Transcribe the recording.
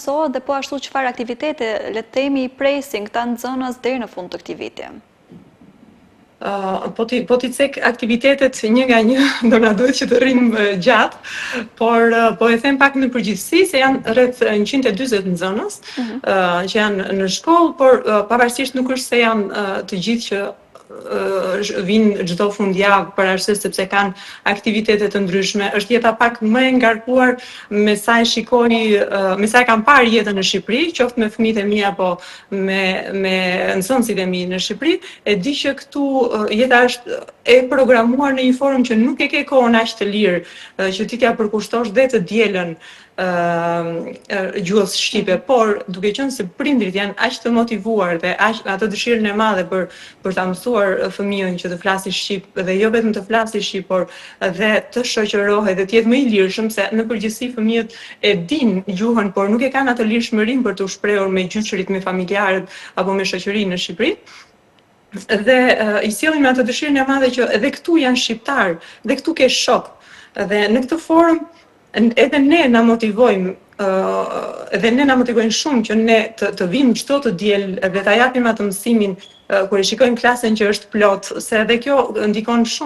mësohet dhe po ashtu çfarë aktivitete le të themi i presin këta nxënës deri në fund të këtij viti? Po ti cek aktivitetet një nga një, do na duhet që të rrim gjatë, por po e them pak në përgjithësi se janë rreth 140 nxënës që janë në shkollë, por pavarësisht nuk është se janë të gjithë që vinë çdo fundjavë për arsye sepse kanë aktivitete të ndryshme. Është jeta pak më e ngarkuar me sa e shikoj, me sa e kam parë jetën në Shqipëri, qoftë me fëmijët e mi apo me nxënësit e mi në Shqipëri, e di që këtu jeta është e programuar në një formë që nuk e ke kohën aq të lirë që ti t'ja përkushtosh dhe të dielën gjuhës shqipe, por duke qenë se prindrit janë aq të motivuar dhe aq ato dëshirën e madhe për ta mësuar fëmijën që të flasë shqip dhe jo vetëm të flasë shqip, por dhe të shoqërohet dhe të jetë më i lirshëm, se në përgjithësi fëmijët e dinë gjuhën, por nuk e kanë atë lirshmërinë për të u shprehur me gjyqërit, me familjarët apo me shoqërinë në Shqipëri. Dhe i sillin me atë dëshirën e madhe që edhe këtu janë shqiptar, dhe këtu ke shok. Dhe në këtë formë edhe ne na motivojmë, edhe ne na motivojnë shumë që ne të vimë çdo të diel dhe ta japim atë mësimin kur e shikojmë klasën që është plot, se edhe kjo ndikon shumë